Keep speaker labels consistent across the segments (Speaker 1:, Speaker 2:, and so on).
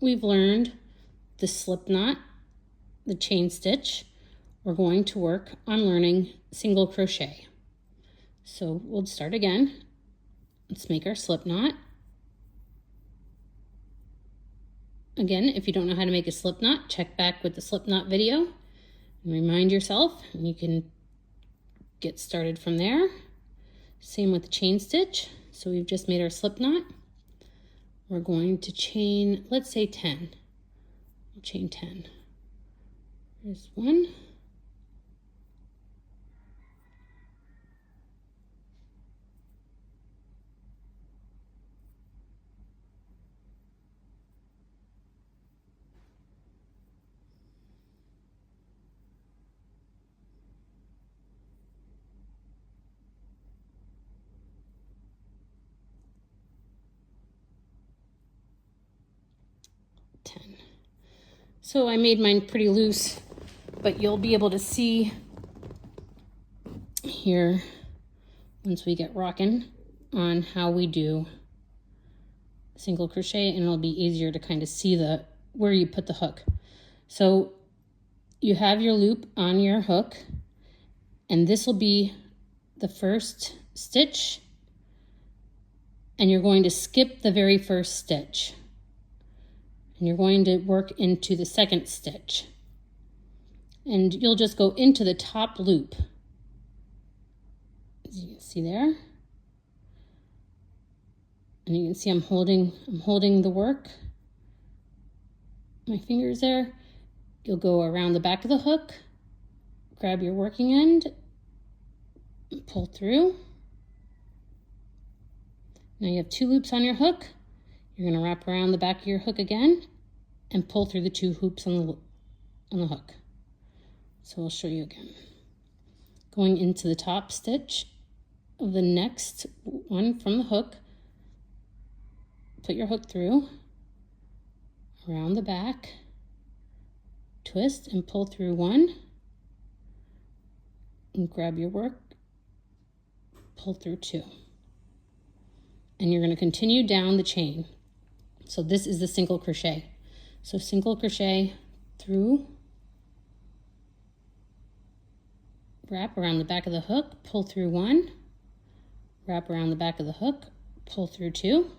Speaker 1: we've learned the slip knot, the chain stitch, we're going to work on learning single crochet. So we'll start again. Let's make our slip knot. Again, if you don't know how to make a slip knot, check back with the slip knot video and remind yourself, and you can get started from there. Same with the chain stitch. So we've just made our slip knot. We're going to chain, let's say 10. We'll chain 10. There's 1. So I made mine pretty loose, but you'll be able to see here once we get rocking on how we do single crochet, and it'll be easier to kind of see where you put the hook. So you have your loop on your hook, and this will be the first stitch, and you're going to skip the very first stitch. And you're going to work into the second stitch. And you'll just go into the top loop. As you can see there. And you can see I'm holding the work. My fingers there. You'll go around the back of the hook, grab your working end, and pull through. Now you have 2 loops on your hook. You're going to wrap around the back of your hook again and pull through the 2 hoops on the hook. So I'll show you again. Going into the top stitch of the next one from the hook, put your hook through, around the back, twist and pull through 1, and grab your work, pull through 2. And you're going to continue down the chain. So this is the single crochet. So single crochet through, wrap around the back of the hook, pull through 1, wrap around the back of the hook, pull through 2,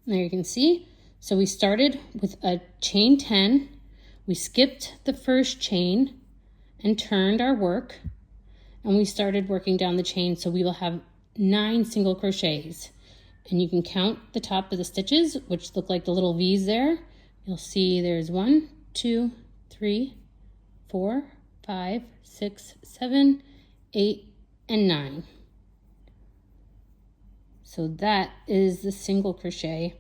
Speaker 1: there you can see. So we started with a chain 10. We skipped the first chain and turned our work, and we started working down the chain. So we will have 9 single crochets, and you can count the top of the stitches, which look like the little V's there. You'll see there's 1, 2, 3, 4, 5, 6, 7, 8, and 9. So that is the single crochet.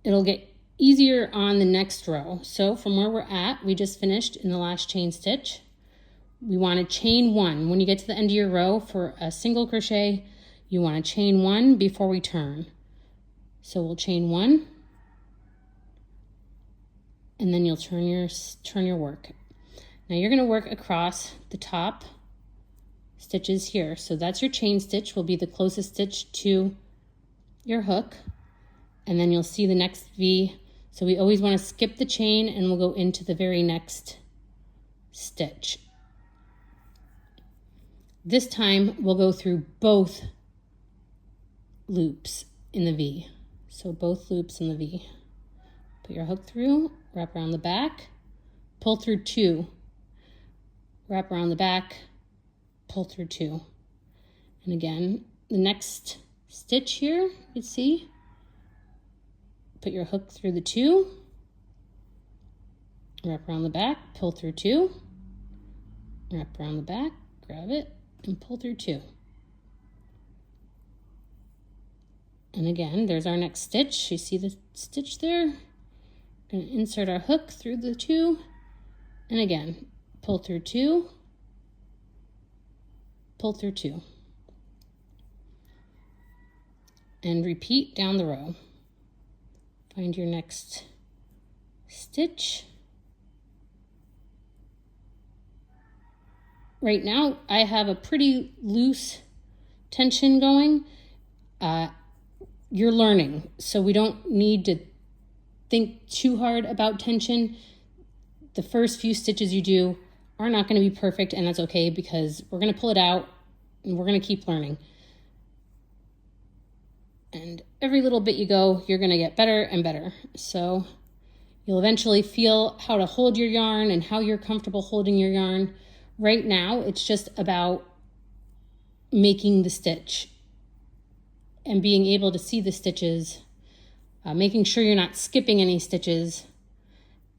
Speaker 1: It'll get easier on the next row. So from where we're at, we just finished in the last chain stitch. We want to chain 1. When you get to the end of your row for a single crochet, you want to chain 1 before we turn. So we'll chain 1, and then you'll turn your work. Now you're going to work across the top stitches here. So that's your chain stitch, will be the closest stitch to your hook, and then you'll see the next V. So we always want to skip the chain, and we'll go into the very next stitch. This time we'll go through both loops in the V. So both loops in the V. Put your hook through, wrap around the back, pull through 2, wrap around the back, pull through 2. And again, the next stitch here, you see, put your hook through the 2, wrap around the back, pull through 2, wrap around the back, grab it, and pull through 2. And again, there's our next stitch. You see the stitch there? We're going to insert our hook through the 2, and again, pull through 2, pull through 2. And repeat down the row. Find your next stitch. Right now, I have a pretty loose tension going. You're learning, so we don't need to think too hard about tension. The first few stitches you do are not going to be perfect, and that's okay because we're going to pull it out and we're going to keep learning. And every little bit you go, you're going to get better and better. So you'll eventually feel how to hold your yarn and how you're comfortable holding your yarn. Right now, it's just about making the stitch and being able to see the stitches, making sure you're not skipping any stitches,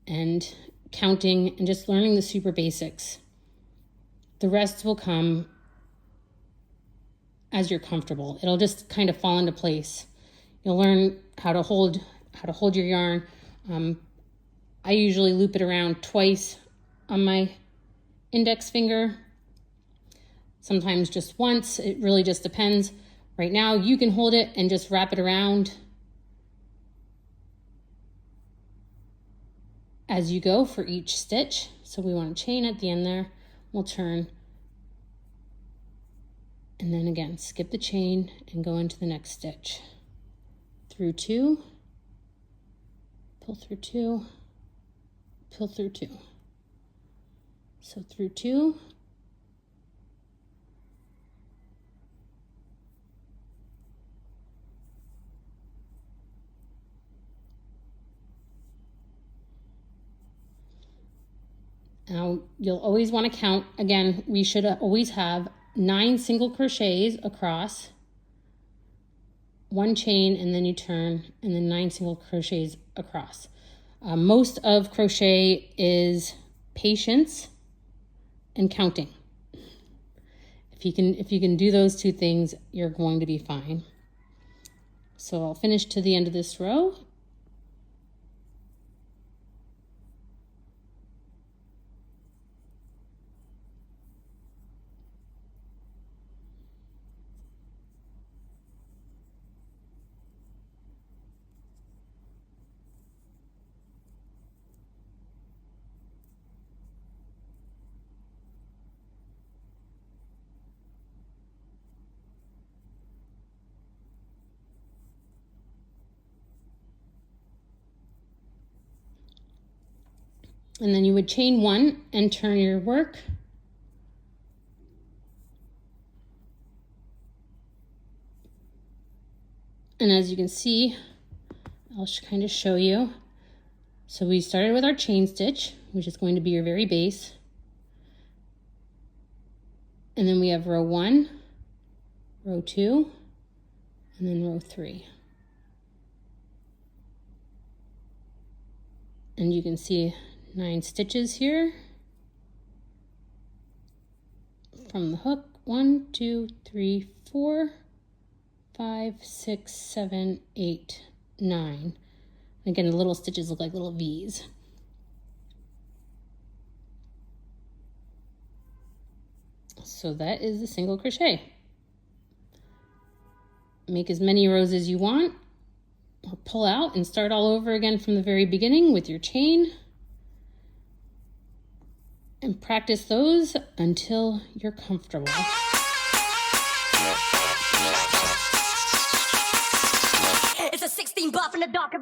Speaker 1: and counting and just learning the super basics. The rest will come as you're comfortable. It'll just kind of fall into place. You'll learn how to hold your yarn. I usually loop it around twice on my index finger, sometimes just once. It really just depends. Right now, you can hold it and just wrap it around as you go for each stitch. So we want to chain at the end there. We'll turn. And then again, skip the chain and go into the next stitch. Through 2, pull through 2, pull through 2. So through 2, now you'll always want to count. Again, we should always have 9 single crochets across, 1 chain, and then you turn, and then 9 single crochets across. Most of crochet is patience and counting. If you can do those 2 things, you're going to be fine. So I'll finish to the end of this row. And then you would chain 1 and turn your work. And as you can see, I'll kind of show you. So we started with our chain stitch, which is going to be your very base. And then we have row 1, row 2, and then row 3. And you can see 9 stitches here from the hook. 1, 2, 3, 4, 5, 6, 7, 8, 9. Again, the little stitches look like little V's. So that is the single crochet. Make as many rows as you want, or pull out and start all over again from the very beginning with your chain. And practice those until you're comfortable.
Speaker 2: It's a 16 buff in the dark.